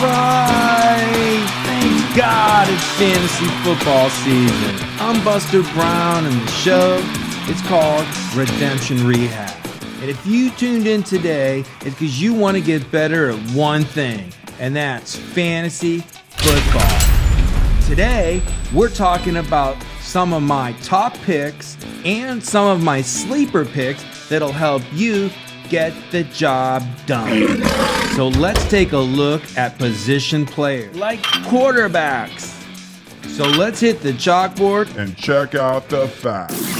right! Thank God it's fantasy football season. I'm Buster Brown, and the show is called Redemption Rehab. And if you tuned in today, it's because you want to get better at one thing, and that's fantasy football. Today, we're talking about some of my top picks and some of my sleeper picks that'll help you get the job done. So let's take a look at position players like quarterbacks. So let's hit the chalkboard and check out the facts.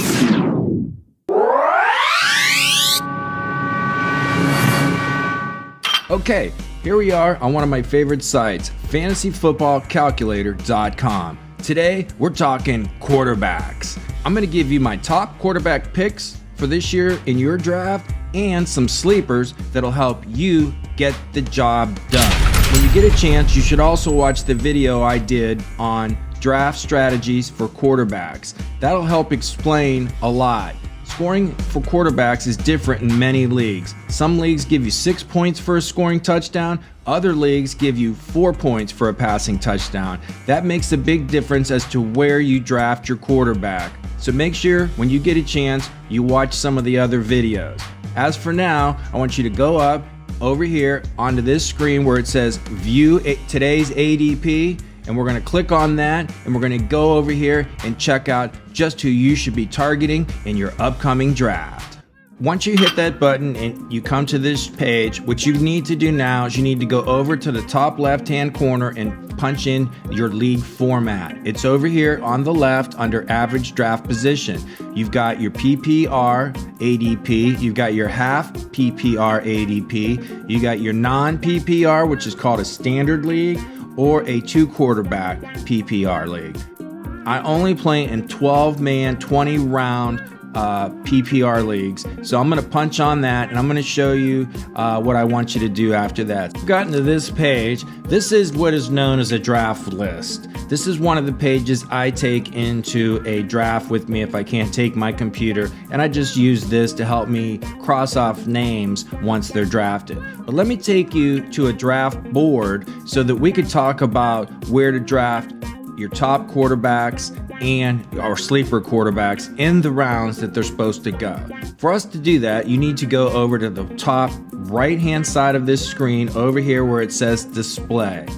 Okay, here we are on one of my favorite sites, fantasyfootballcalculator.com. Today, we're talking quarterbacks. I'm going to give you my top quarterback picks for this year in your draft and some sleepers that'll help you get the job done. When you get a chance, you should also watch the video I did on draft strategies for quarterbacks. That'll help explain a lot. Scoring for quarterbacks is different in many leagues. Some leagues give you 6 points for a scoring touchdown. Other leagues give you 4 points for a passing touchdown. That makes a big difference as to where you draft your quarterback. So make sure when you get a chance, you watch some of the other videos. As for now, I want you to go up over here onto this screen where it says View Today's ADP, and we're going to click on that, and we're going to go over here and check out just who you should be targeting in your upcoming draft. Once you hit that button and you come to this page, what you need to do now is you need to go over to the top left-hand corner and punch in your league format. It's over here on the left under average draft position. You've got your PPR ADP, you've got your half PPR ADP, you got your non-PPR, which is called a standard league, or a 2-quarterback PPR league. I only play in 12-man, 20-round PPR leagues. So I'm going to punch on that, and I'm going to show you what I want you to do after that. I've gotten to this page. This is what is known as a draft list. This is one of the pages I take into a draft with me if I can't take my computer, and I just use this to help me cross off names once they're drafted. But let me take you to a draft board so that we could talk about where to draft your top quarterbacks and our sleeper quarterbacks in the rounds that they're supposed to go. For us to do that, you need to go over to the top right-hand side of this screen over here where it says Display.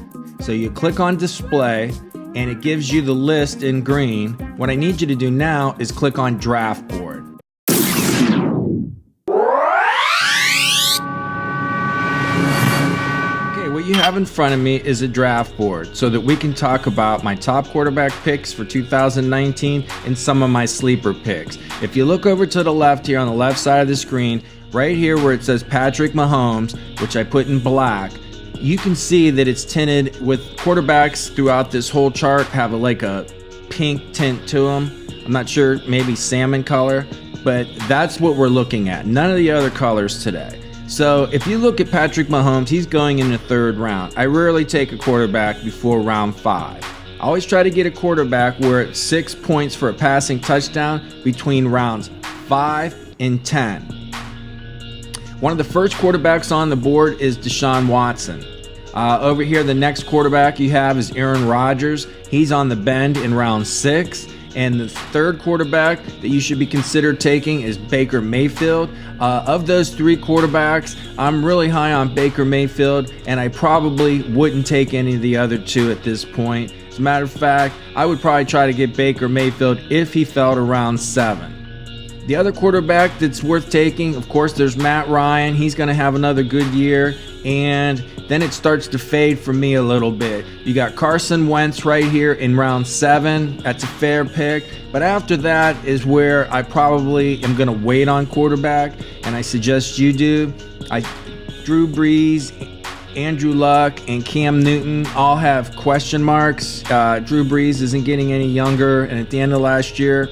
So you click on Display, and it gives you the list in green. What I need you to do now is click on Draft Board. What you have in front of me is a draft board so that we can talk about my top quarterback picks for 2019 and some of my sleeper picks. If you look over to the left here on the left side of the screen, right here where it says Patrick Mahomes, which I put in black, you can see that it's tinted with quarterbacks throughout this whole chart have like a pink tint to them. I'm not sure, maybe salmon color, but that's what we're looking at. None of the other colors today. So if you look at Patrick Mahomes, he's going in the 3rd round. I rarely take a quarterback before round 5. I always try to get a quarterback where it's 6 points for a passing touchdown between rounds 5 and 10. One of the first quarterbacks on the board is Deshaun Watson. Over here, the next quarterback you have is Aaron Rodgers. He's on the bend in round 6. And the 3rd quarterback that you should be considered taking is Baker Mayfield. Of those 3 quarterbacks, I'm really high on Baker Mayfield, and I probably wouldn't take any of the other 2 at this point. As a matter of fact, I would probably try to get Baker Mayfield if he fell to round 7. The other quarterback that's worth taking, of course, there's Matt Ryan. He's going to have another good year, and then it starts to fade for me a little bit. You got Carson Wentz right here in round 7. That's a fair pick. But after that is where I probably am going to wait on quarterback, and I suggest you do. Drew Brees, Andrew Luck, and Cam Newton all have question marks. Drew Brees isn't getting any younger, and at the end of last year,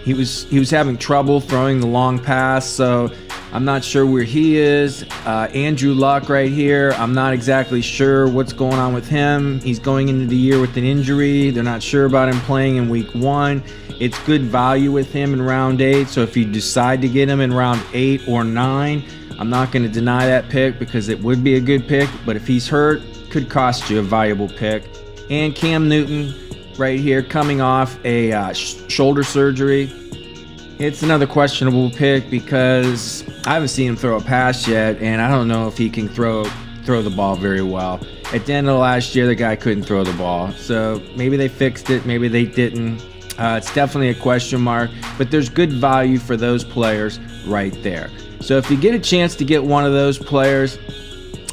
he was having trouble throwing the long pass, so I'm not sure where he is. Andrew Luck right here, I'm not exactly sure what's going on with him. He's going into the year with an injury. They're not sure about him playing in week 1. It's good value with him in round 8, so if you decide to get him in round 8 or 9, I'm not going to deny that pick because it would be a good pick, but if he's hurt, could cost you a valuable pick. And Cam Newton right here coming off a shoulder surgery. It's another questionable pick because I haven't seen him throw a pass yet, and I don't know if he can throw the ball very well. At the end of last year, the guy couldn't throw the ball. So maybe they fixed it, maybe they didn't. It's definitely a question mark, but there's good value for those players right there. So if you get a chance to get one of those players,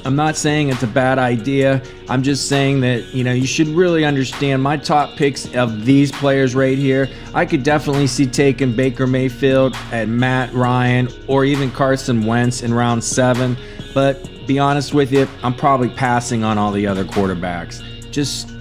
I'm not saying it's a bad idea. I'm just saying that, you should really understand my top picks of these players right here. I could definitely see taking Baker Mayfield and Matt Ryan or even Carson Wentz in round 7. But be honest with you, I'm probably passing on all the other quarterbacks.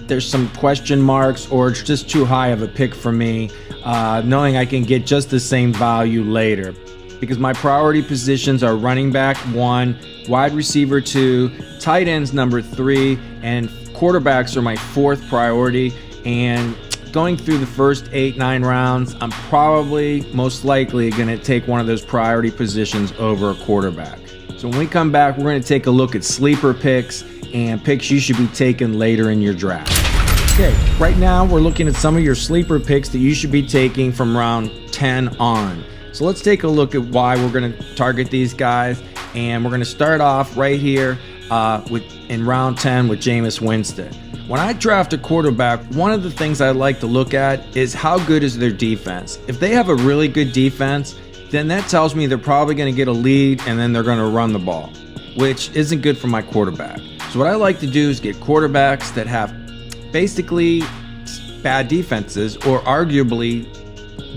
There's some question marks, or it's just too high of a pick for me, knowing I can get just the same value later. Because my priority positions are running back 1, wide receiver 2, tight ends number 3, and quarterbacks are my 4th priority. And going through the first 8-9 rounds, I'm probably most likely going to take one of those priority positions over a quarterback. So when we come back, we're going to take a look at sleeper picks and picks you should be taking later in your draft. Okay, right now we're looking at some of your sleeper picks that you should be taking from round 10 on. So let's take a look at why we're going to target these guys, and we're going to start off right here in round 10 with Jameis Winston. When I draft a quarterback, one of the things I like to look at is how good is their defense. If they have a really good defense, then that tells me they're probably going to get a lead and then they're going to run the ball, which isn't good for my quarterback. So what I like to do is get quarterbacks that have basically bad defenses or arguably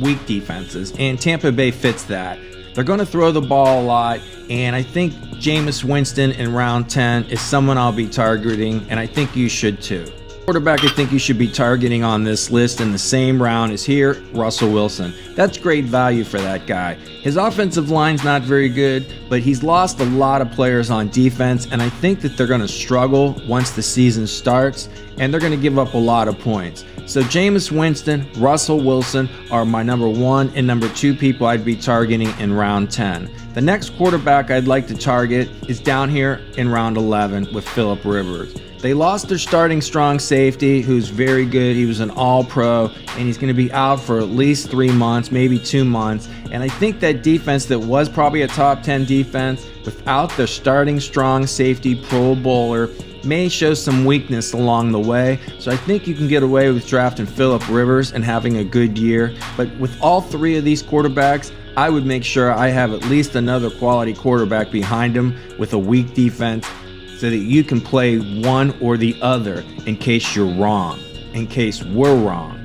weak defenses, and Tampa Bay fits that. They're going to throw the ball a lot, and I think Jameis Winston in round 10 is someone I'll be targeting, and I think you should too. Quarterback I think you should be targeting on this list in the same round is here, Russell Wilson. That's great value for that guy. His offensive line's not very good, but he's lost a lot of players on defense, and I think that they're going to struggle once the season starts, and they're going to give up a lot of points. So Jameis Winston, Russell Wilson are my number 1 and number 2 people I'd be targeting in round 10. The next quarterback I'd like to target is down here in round 11 with Philip Rivers. They lost their starting strong safety, who's very good. He was an all-pro, and he's going to be out for at least 3 months, maybe 2 months. And I think that defense that was probably a top 10 defense, without their starting strong safety Pro Bowler, may show some weakness along the way. So I think you can get away with drafting Philip Rivers and having a good year. But with all 3 of these quarterbacks, I would make sure I have at least another quality quarterback behind him with a weak defense, so that you can play one or the other in case you're wrong, in case we're wrong.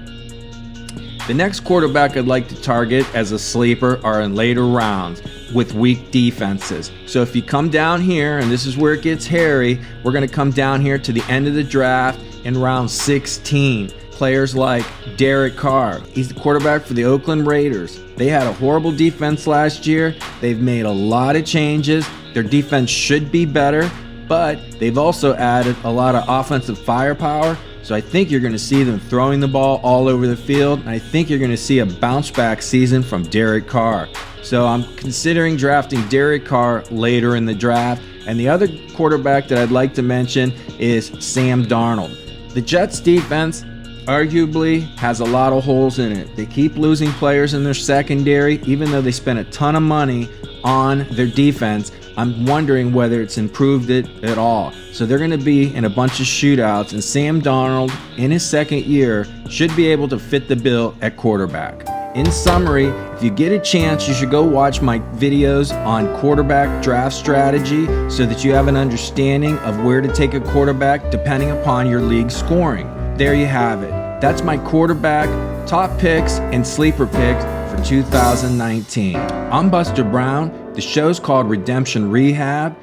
The next quarterback I'd like to target as a sleeper are in later rounds with weak defenses. So if you come down here, and this is where it gets hairy, we're going to come down here to the end of the draft in round 16. Players like Derek Carr. He's the quarterback for the Oakland Raiders. They had a horrible defense last year. They've made a lot of changes. Their defense should be better, but they've also added a lot of offensive firepower. So I think you're going to see them throwing the ball all over the field, and I think you're going to see a bounce back season from Derek Carr. So I'm considering drafting Derek Carr later in the draft. And the other quarterback that I'd like to mention is Sam Darnold. The Jets defense arguably has a lot of holes in it. They keep losing players in their secondary, even though they spent a ton of money on their defense. I'm wondering whether it's improved it at all. So they're going to be in a bunch of shootouts, and Sam Darnold, in his second year, should be able to fit the bill at quarterback. In summary, if you get a chance, you should go watch my videos on quarterback draft strategy so that you have an understanding of where to take a quarterback depending upon your league scoring. There you have it. That's my quarterback, top picks, and sleeper picks for 2019. I'm Buster Brown. The show's called Redemption Rehab.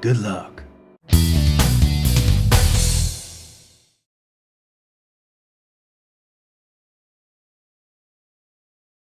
Good luck.